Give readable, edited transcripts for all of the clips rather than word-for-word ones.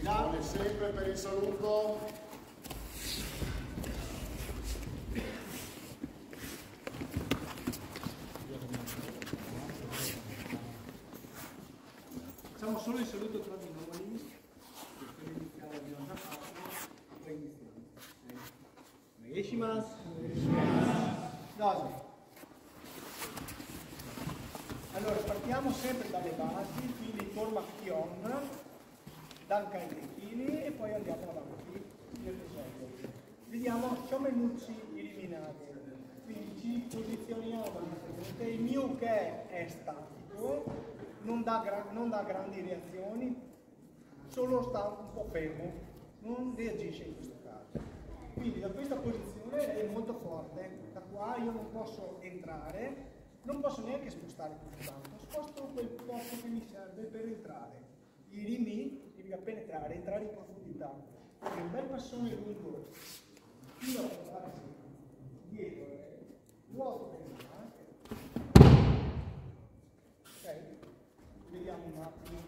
Grazie sempre per il saluto. Facciamo solo il saluto tra di noi, per iniziare abbiamo già fatto, poi iniziamo. Onegaishimasu. Doso. Allora, partiamo sempre dalle basi, quindi forma Kion, Dankai Tekini e poi andiamo avanti. Vediamo Shomenuchi eliminati. Quindi ci posizioniamo di fronte. Il mio che è statico, non dà grandi reazioni, solo sta un po' fermo, non reagisce in questo caso. Quindi da questa posizione è molto forte, da qua io non posso entrare, non posso neanche spostare più tanto, sposto quel poco che mi serve per entrare. I rimi, devi appena entrare in profondità. Quindi un bel passone lungo, fino a portarsi dietro, vuoto per il ok? Vediamo un attimo.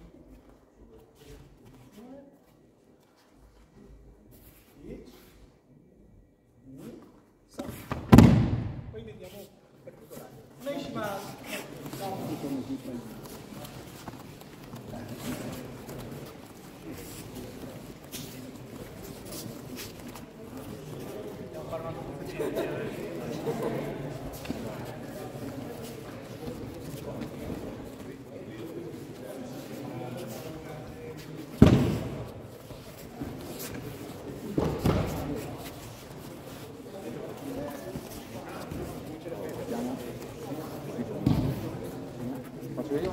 Poi vediamo particolare. Onegaishimasu. Andiamo a fare una competizione. Faccio io?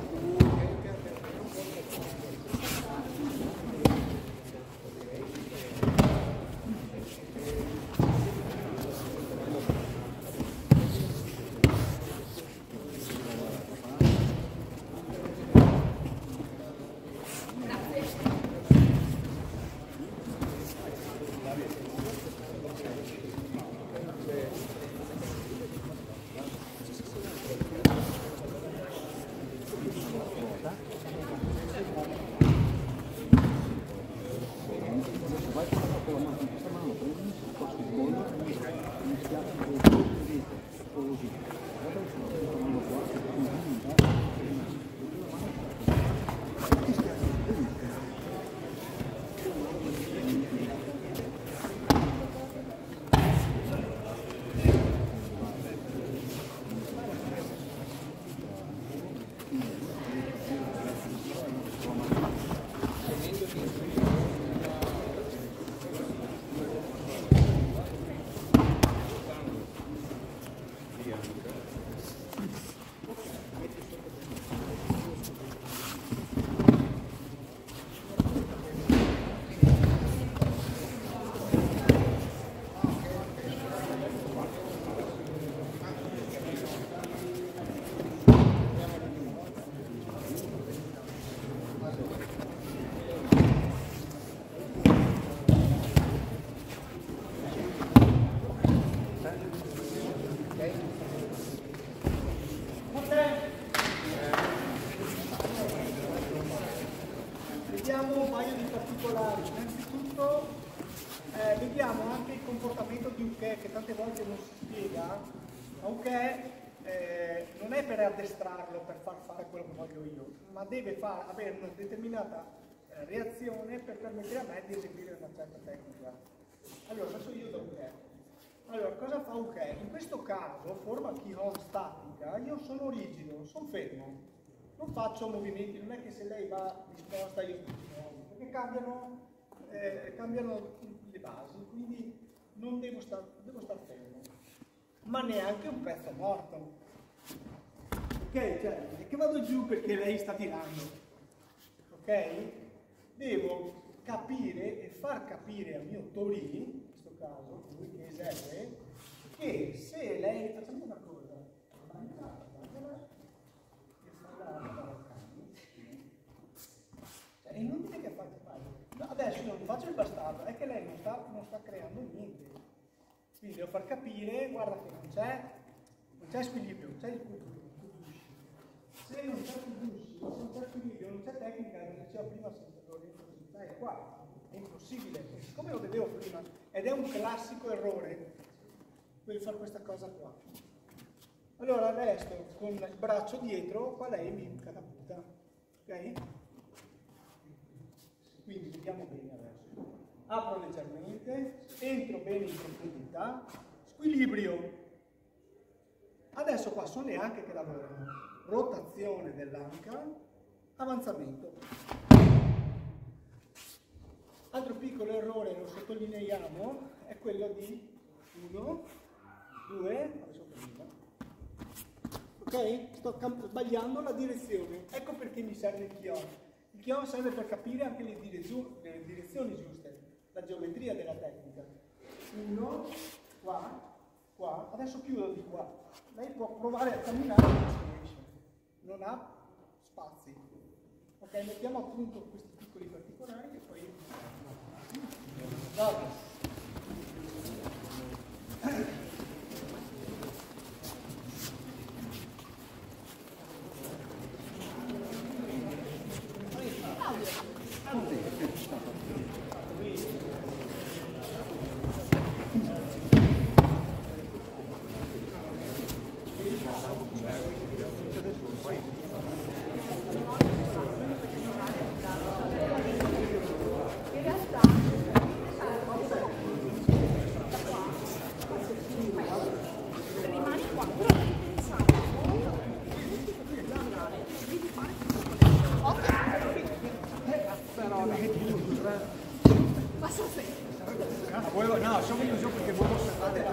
Vediamo un paio di particolari. Innanzitutto vediamo anche il comportamento di Uke, che tante volte non si spiega. Ma Uke non è per addestrarlo, per far fare quello che voglio io, ma deve avere una determinata reazione per permettere a me di eseguire una certa tecnica. Allora, adesso io do Uke. Allora, cosa fa Uke? In questo caso, forma Kion statica, io sono rigido, sono fermo. Non faccio movimenti, non è che se lei va disposta io mi muovo, perché cambiano le basi, quindi non devo star fermo, ma neanche un pezzo morto. Ok? Cioè, non è che vado giù perché lei sta tirando, ok? Devo capire e far capire al mio Tori, in questo caso, lui che esegue, che se lei, facciamo una cosa, è inutile che faccia fare. Adesso io non faccio il bastardo, è che lei non sta creando niente. Quindi devo far capire, guarda che non c'è squilibrio, non c'è il kudushi. Se non c'è kudushi, se non c'è squilibrio, non c'è tecnica, come diceva prima, è qua. è impossibile, perché siccome lo vedevo prima, ed è un classico errore, devi fare questa cosa qua. Allora resto con il braccio dietro, qua lei mi catapulta, ok? Quindi vediamo bene adesso. Apro leggermente, entro bene in profondità, squilibrio. Adesso qua sono le anche che lavorano. Rotazione dell'anca, avanzamento. Altro piccolo errore, lo sottolineiamo, è quello di 1, 2, adesso prima. Ok? Sto sbagliando la direzione. Ecco perché mi serve il chioma. Il chioma serve per capire anche le direzioni giuste, la geometria della tecnica. 1, qua, adesso chiudo di qua. Lei può provare a camminare ma non si riesce. Non ha spazi. Ok, mettiamo a punto questi piccoli particolari e poi... Vabbè. No, sono venuto perché voi osservate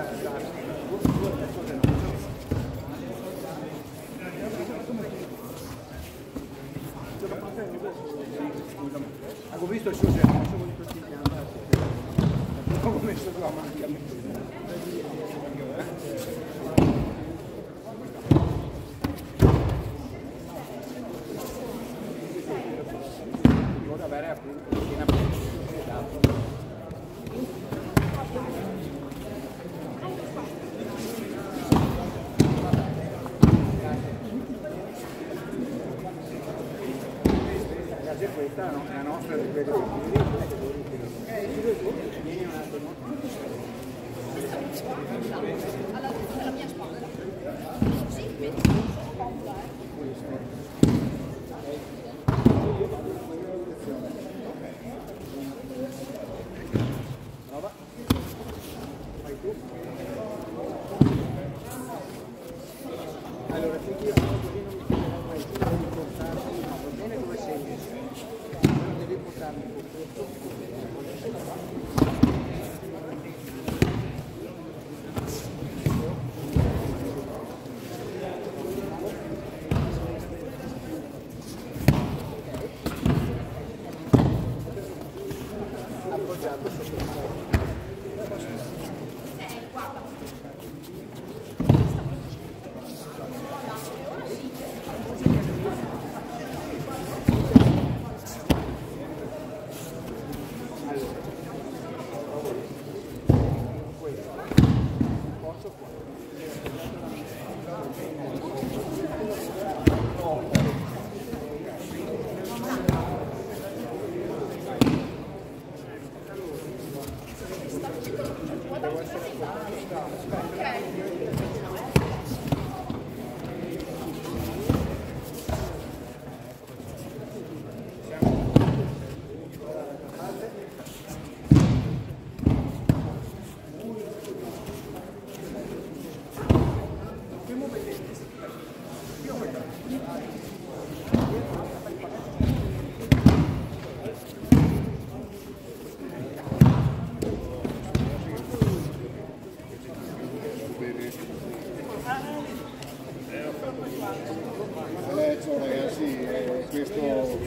avevo visto il suo gesto, di tutti gli anni. Ho messo la macchina. Devo avere appunto una piena. Questa è la nostra di quelle vieni un attimo alla mia spalla sì, vedi prova vai tu allora se io così non mi sembra mai di portarti no, va bene come sei devi portarmi appoggiato sotto ragazzi, questo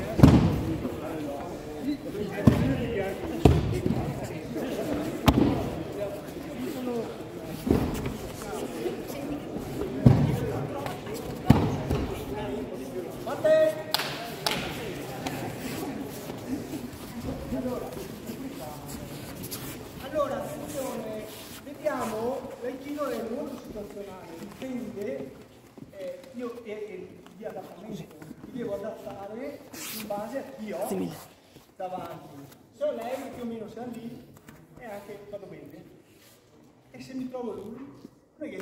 allora, attenzione, vediamo, l'aikido è molto situazionale, dipende, io di adattamento, mi devo adattare in base a chi ho davanti. se ho lei più o meno siamo lì e anche vado bene. E se mi trovo lui, non è che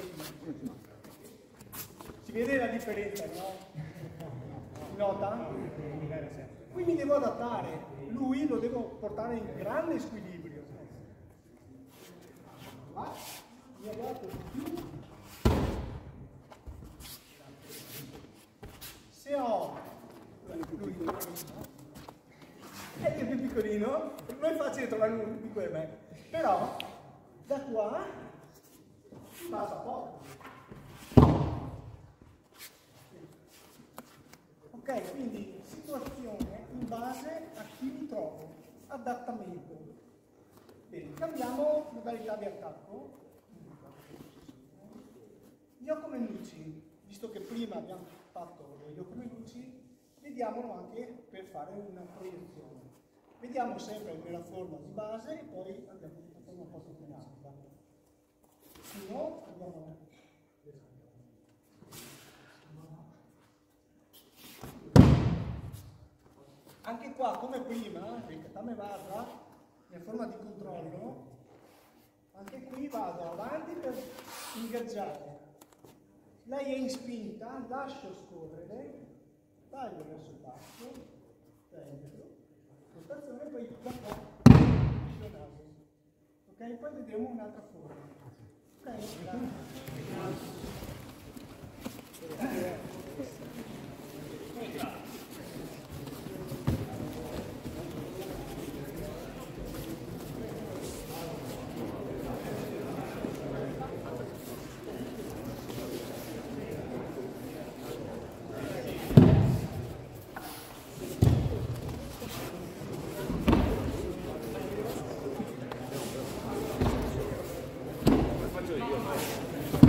si vede la differenza, no? Si nota? Qui mi devo adattare, lui lo devo portare in grande squilibrio. Ma mi adatto di più. Se ho lui è più piccolino, non è facile trovare uno più piccolo di me, però da qua si passa poco. Ok, quindi situazione in base a chi mi trovo, adattamento. Bene, cambiamo modalità di attacco. Gli ocomenucci, visto che prima abbiamo fatto gli ocomenucci, vediamolo anche per fare una proiezione. Vediamo sempre nella forma di base e poi andiamo in una forma un po' più alta. Se no, andiamo anche qua, come prima, il katame vada in forma di controllo, anche qui vado avanti per ingaggiare. Lei è in spinta, lascio scorrere, taglio verso il basso, prendo, rotazione, poi da qua, visionato. Ok, poi vedremo un'altra forma. Ok, grazie. Faccio io.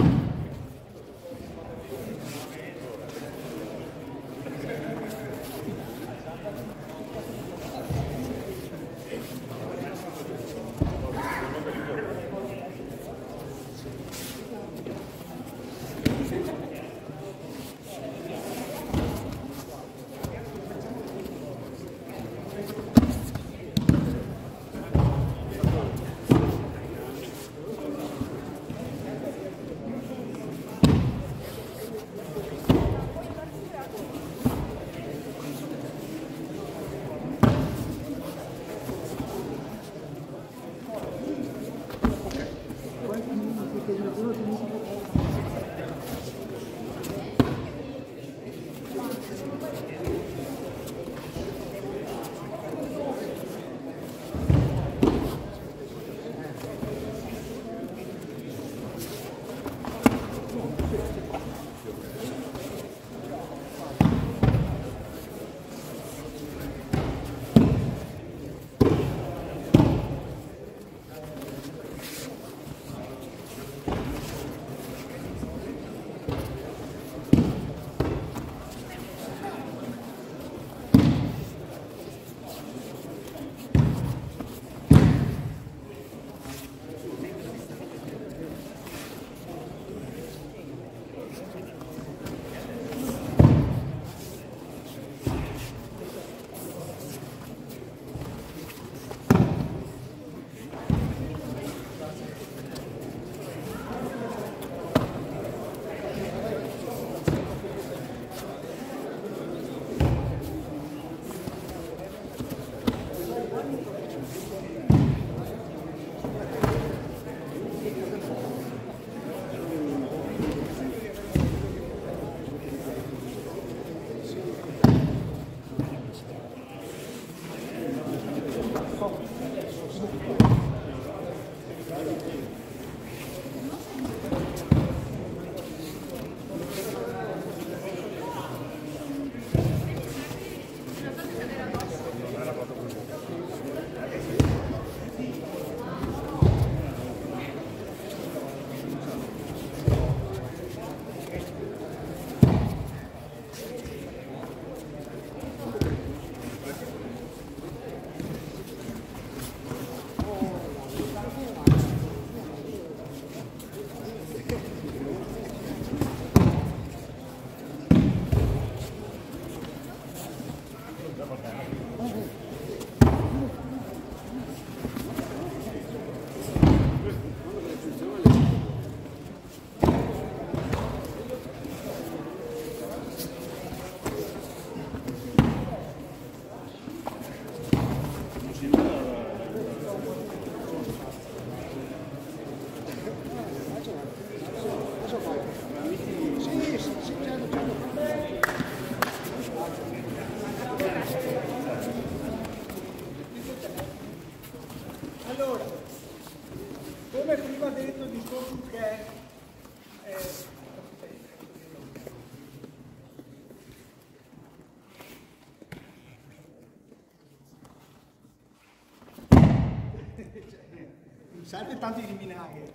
Non serve tanto di vinagre.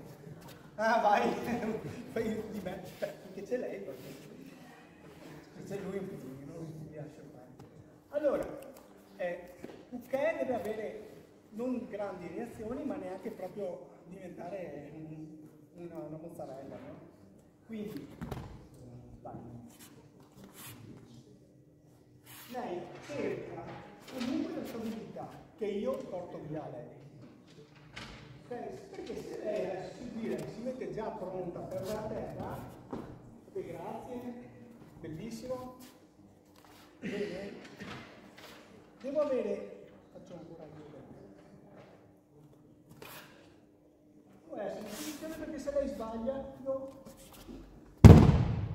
Ah, vai, fai di me, perché c'è lei, perché c'è lui un pochino, non mi lascia fare. Allora, Phuket deve avere non grandi reazioni, ma neanche proprio diventare una mozzarella, no? Quindi, vai. Lei cerca comunque la stabilità che io porto via a lei. Perché se lei si mette già pronta per la terra, grazie, bellissimo, bene, devo avere, faccio ancora due, può essere attenzione perché se lei sbaglia io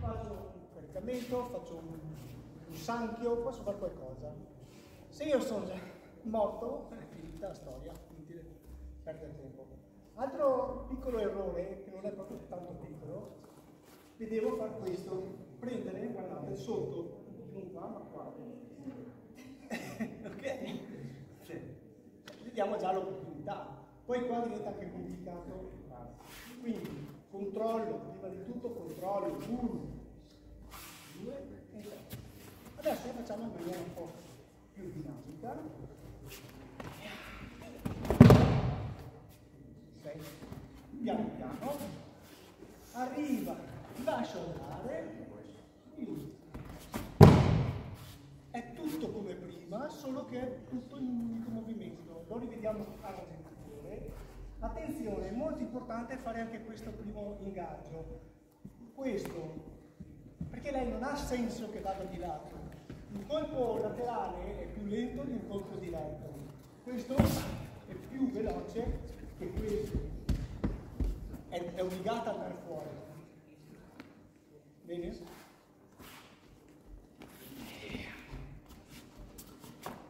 faccio un caricamento, faccio un sanchio, posso fare qualcosa. Se io sono già morto, è finita la storia, inutile perdere tempo. Altro piccolo errore, che non è proprio tanto piccolo, vedevo fare questo, prendere, guardate, sotto, non qua, ma qua. Ok? Vediamo già l'opportunità. Poi qua diventa anche complicato. Quindi, controllo, prima di tutto controllo, 1, 2 e 3. Adesso lo facciamo in maniera un po' più dinamica. Piano piano, arriva, lascia andare, è tutto come prima, solo che è tutto in un unico movimento. Lo rivediamo al rallentatore. Attenzione, è molto importante fare anche questo primo ingaggio. Questo, perché lei non ha senso che vada di lato. Il colpo laterale è più lento di un colpo diretto. Questo è più veloce che questo. È obbligata ad andare fuori. Bene?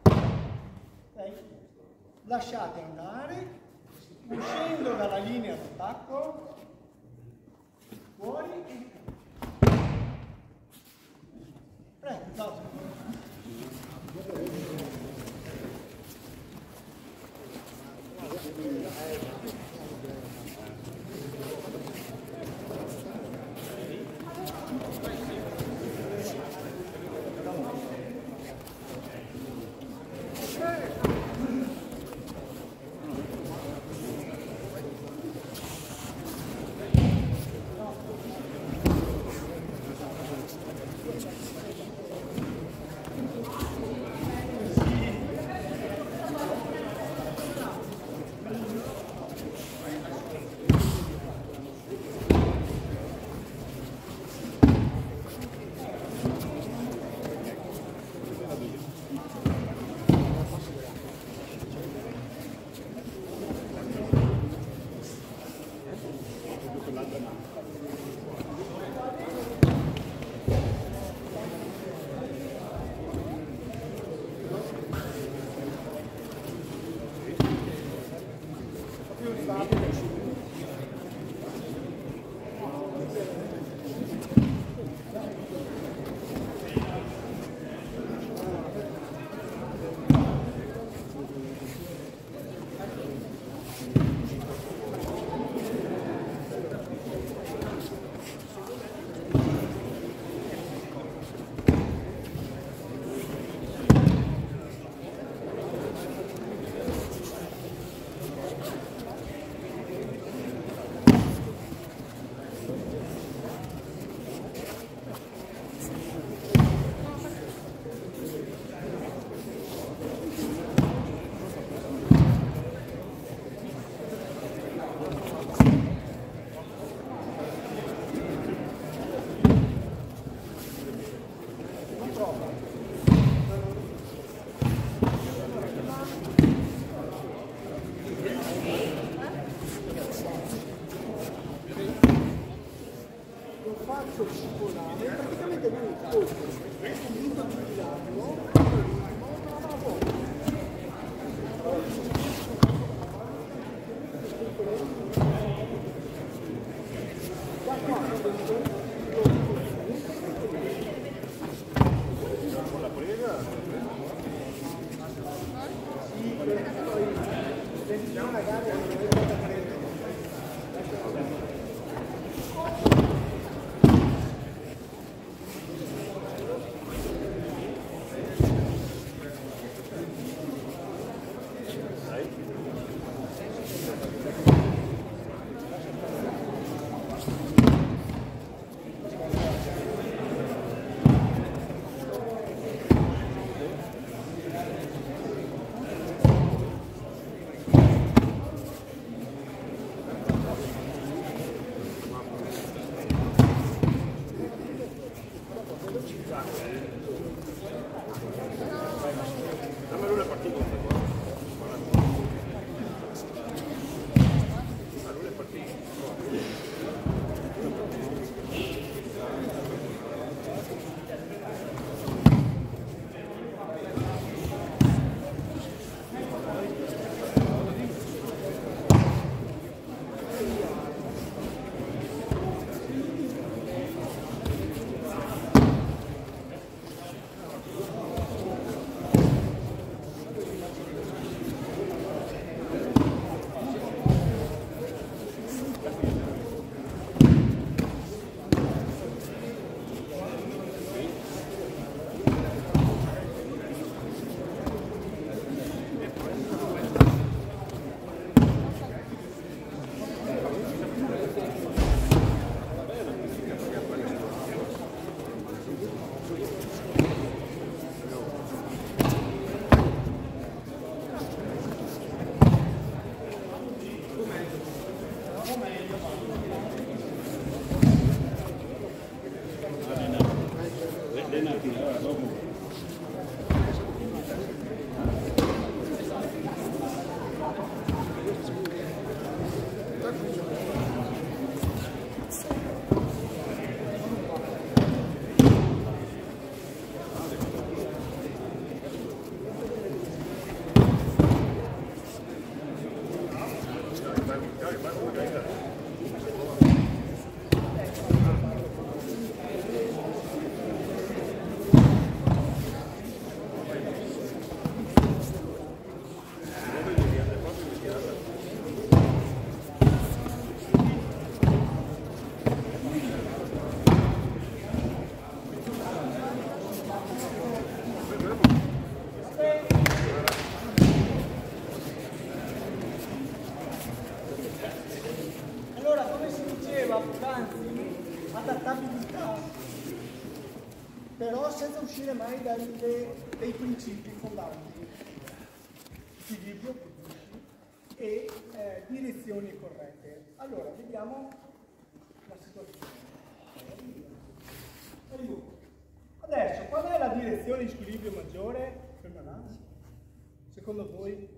Okay. Lasciate andare, uscendo dalla linea d'attacco, fuori e... Prego, ciao. però senza uscire mai dai principi fondanti, equilibrio e direzioni corrette. Allora, vediamo la situazione. Adesso, qual è la direzione di squilibrio maggiore? Secondo voi?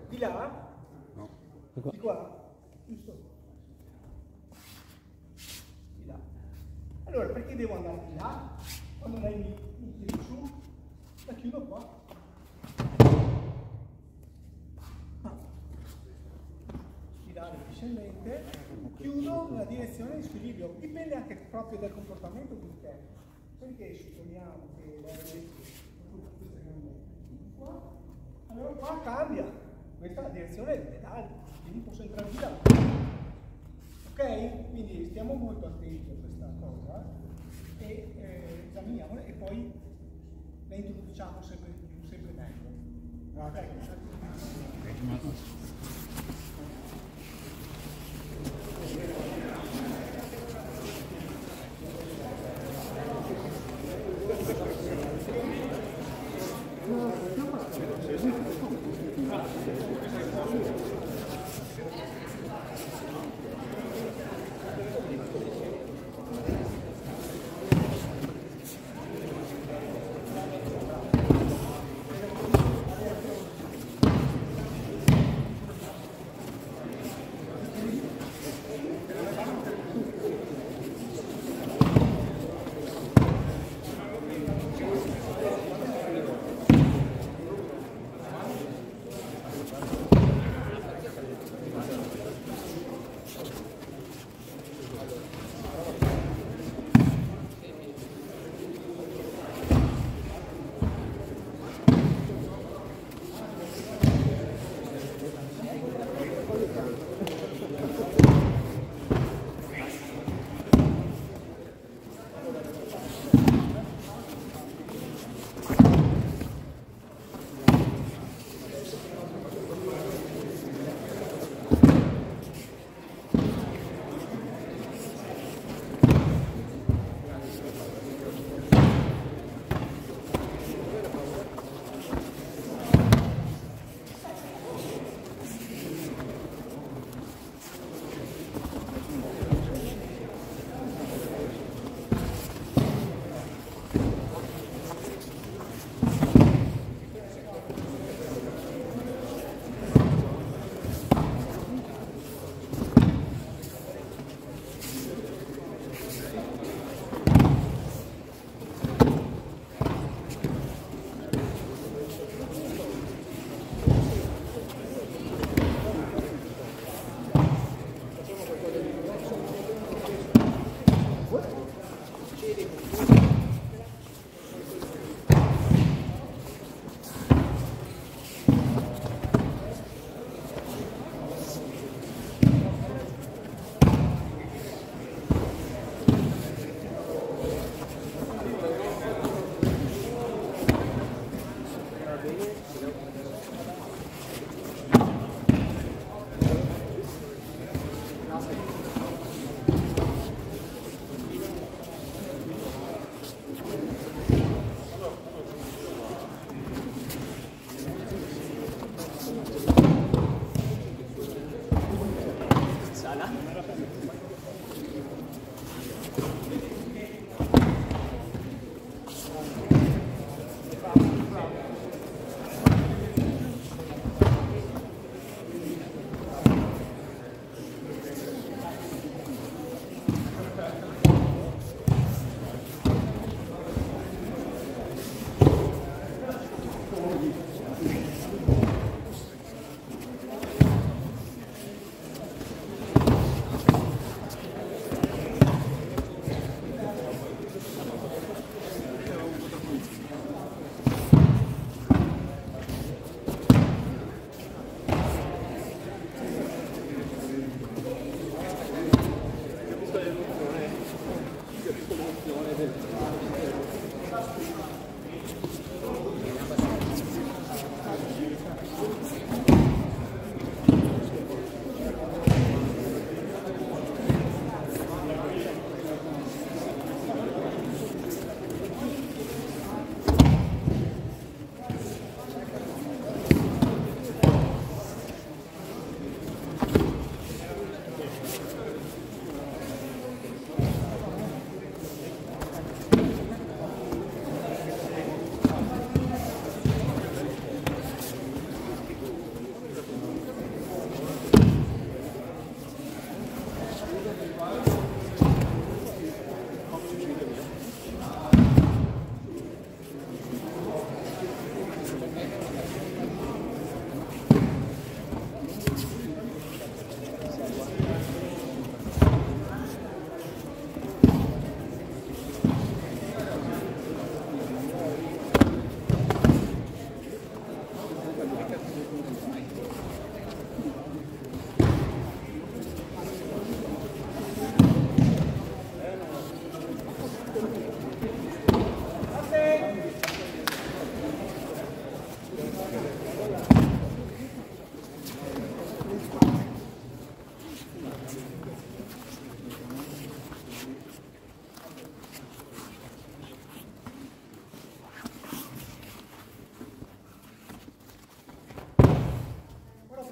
Di là? No. Di qua? Giusto? Di là. Allora, perché devo andare di là? Quando lei mi tiri su, la chiudo qua. Spirale discendente, chiudo nella direzione di squilibrio. Dipende anche proprio dal comportamento di te. Perché supponiamo che lei allora qua cambia, questa è la direzione del pedale, quindi posso entrare di là. Ok? Quindi stiamo molto attenti a questa cosa e esaminiamola e poi la introduciamo sempre di più, sempre meglio. Okay.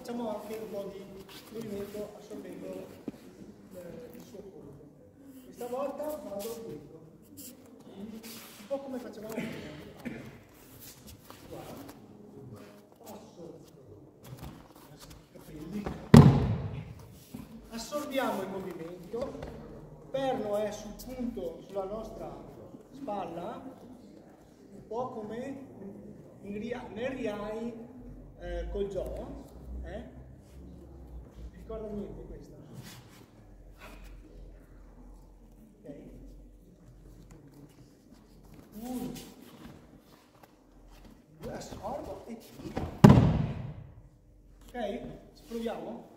Facciamo anche un po' di movimento assorbendo il suo colpo. Questa volta vado dritto, un po' come facevamo prima. Qua, passo, capelli, assorbiamo il movimento, perno è sul punto sulla nostra spalla, un po' come nel riai col Joe. Mi ricorda niente questa? Ok. 1, 2, assorbo e tiro. Ok? Ci proviamo?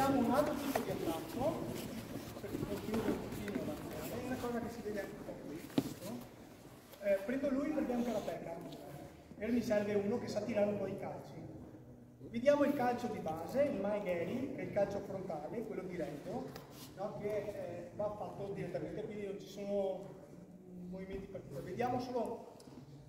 Vediamo un altro tipo di attacco, perché concludo un pochino l'azione, è una cosa che si vede anche un po' qui. Prendo lui per bianco la pecca e mi serve uno che sa tirare un po' di calci. Vediamo il calcio di base, il Maegeri, che è il calcio frontale, quello diretto, no? Che va fatto direttamente, quindi non ci sono movimenti particolari. Vediamo solo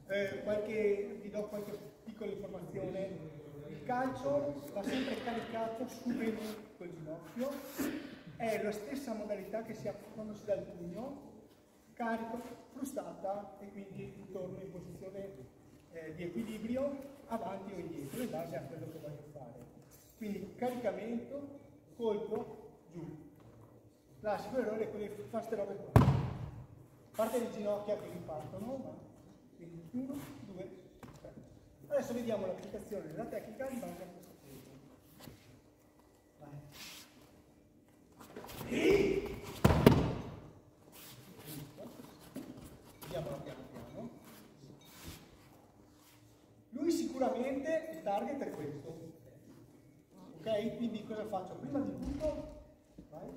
vi do qualche piccola informazione. Il calcio va sempre caricato su menù col ginocchio, è la stessa modalità che si ha quando si dà il pugno, carico, frustata e quindi torno in posizione di equilibrio avanti o indietro in base a quello che voglio fare. Quindi caricamento, colpo, giù. Classico errore è quello di fare queste robe qua. Parte le ginocchia che ripartono, ma quindi 1, 2, 3. Adesso vediamo l'applicazione della tecnica in base a questo punto. Vai. Vediamola piano piano. Lui sicuramente il target è questo. Ok? Quindi cosa faccio? Prima di tutto, vai,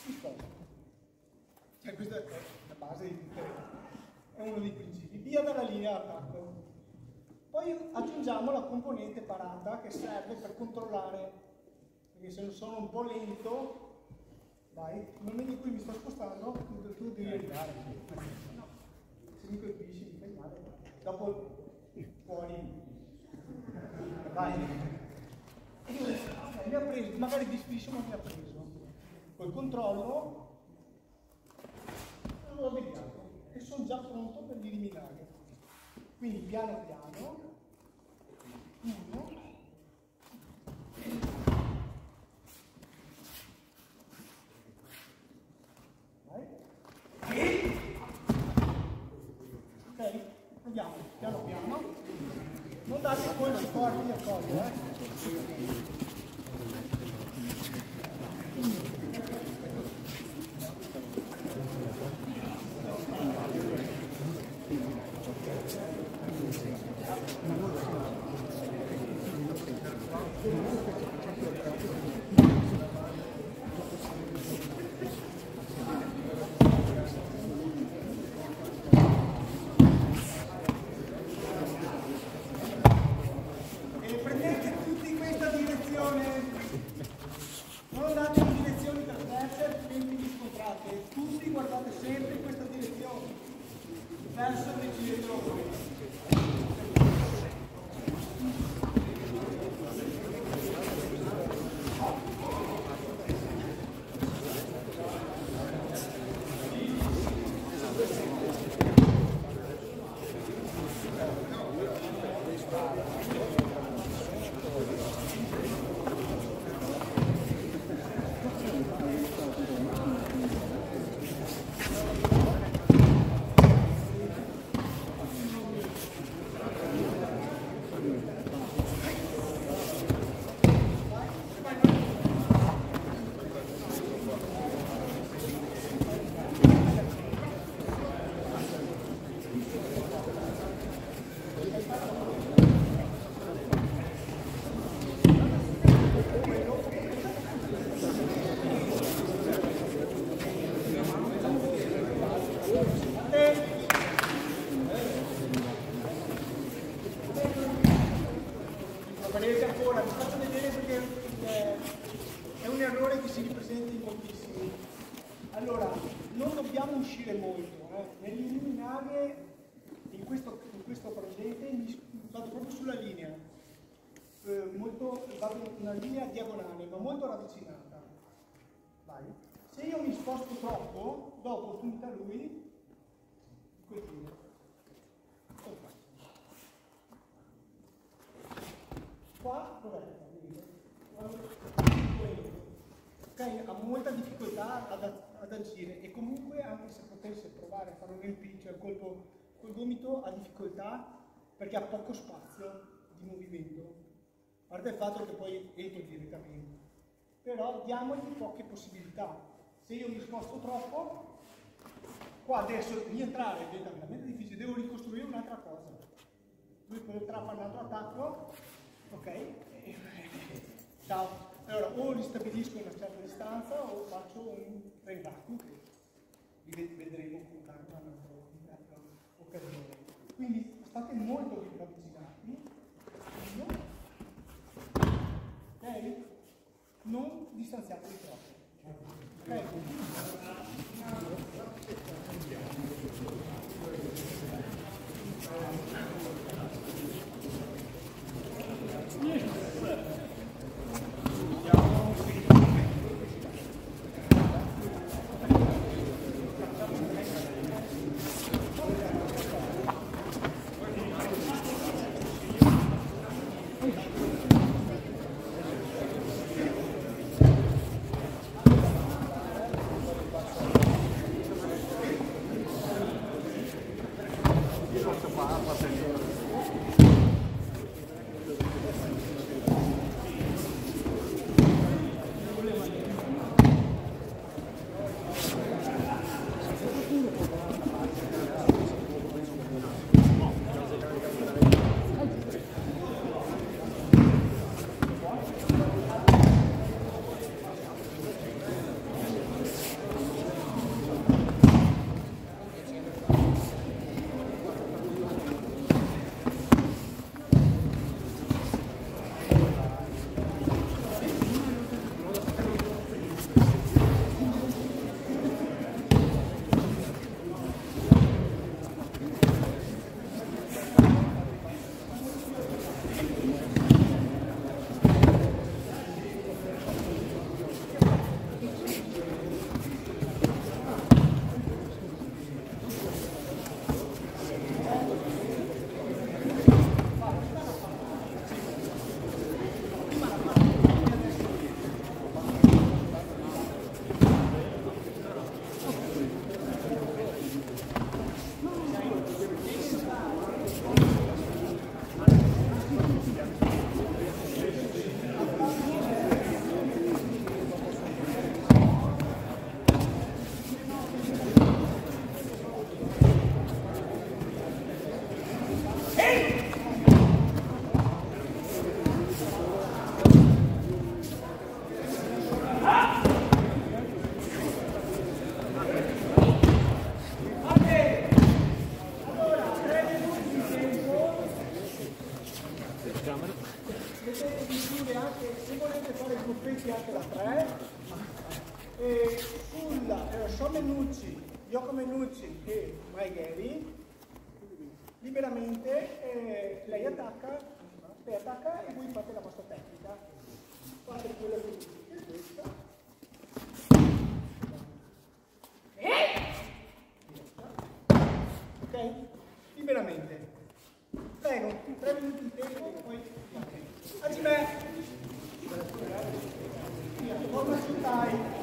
mi sposto. Cioè questa è la base di tutte è uno dei principi. Via dalla linea d'attacco. Poi aggiungiamo la componente parata che serve per controllare, perché se sono un po' lento, vai, nel momento in cui mi sto spostando, tu devi arrivare. No, se mi colpisci mi fai male. Dopo fuori. Vai. Mi ha preso, magari disfisso ma mi ha preso. Col controllo l'ho deviato e sono già pronto per eliminare. Quindi piano piano, 1, vai. Ok, andiamo, piano piano. Non date colpi forti a cogliere, vado una linea diagonale ma molto ravvicinata. Vai. Se io mi sposto troppo, do opportunità a lui di colpire. Qua dov'è? Ok, ha molta difficoltà ad agire e comunque anche se potesse provare a fare un LP, cioè colpo col gomito, ha difficoltà perché ha poco spazio di movimento. A parte il fatto che poi entro direttamente, però diamogli poche possibilità. Se io mi sposto troppo, qua adesso rientrare diventa veramente difficile, devo ricostruire un'altra cosa. Lui potrà fare un altro attacco, ok? Ciao. Allora, o li stabilisco in una certa distanza o faccio un rengaku, che vedremo con calma in un'altra occasione. Quindi state molto ravvicinati, ok? Non distanziatevi troppo. Ok? Vedete di chiudere anche, se volete fare gruppetti anche da 3, e sul Shomenuchi, Yoko Menuchi e Maegeri, liberamente lei attacca e voi fate la vostra tecnica. Fate quella che è questa. Ok? Liberamente. Prego, 3 minuti di tempo, poi Hajime! Forma Shutai!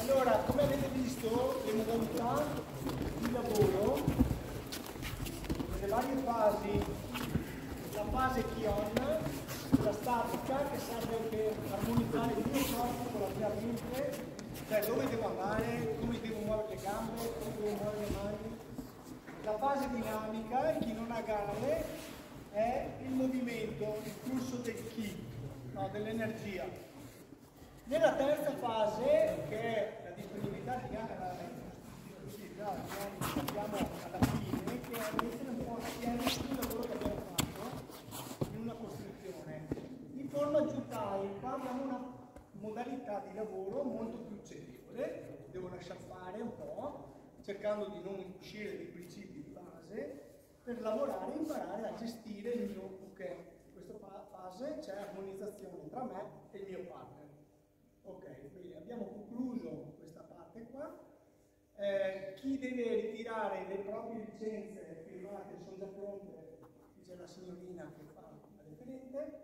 Allora, come avete visto, le modalità di lavoro, le varie fasi, la fase Kion, la statica che serve per armonizzare il mio corpo con la mia mente, cioè dove devo andare, come devo muovere le gambe, come devo muovere le mani. La fase dinamica, chi non ha gambe, è il movimento, il flusso del Ki, no, dell'energia. Nella terza fase, che è la disponibilità di gambe, abbiamo alla fine, che è mettere un po' assieme tutto il lavoro che abbiamo fatto in una costruzione. In forma giutaica abbiamo una modalità di lavoro molto più cedevole, devo lasciare fare un po', cercando di non uscire dai principi di base, per lavorare e imparare a gestire il mio ok. In questa fase c'è armonizzazione tra me e il mio partner. Ok, quindi abbiamo concluso questa parte qua. Chi deve ritirare le proprie licenze firmate sono già pronte, dice la signorina che fa la referente.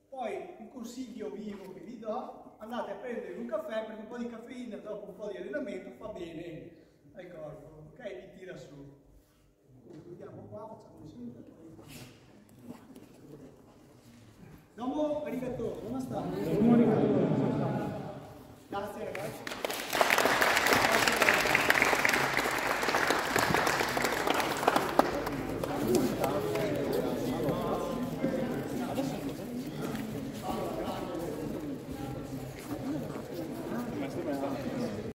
Poi un consiglio vivo che vi do: andate a prendere un caffè, perché un po' di caffeina dopo un po' di allenamento fa bene al corpo, ok? Vi tira su. Concludiamo qua, facciamo un seguito. Dopo ritorno.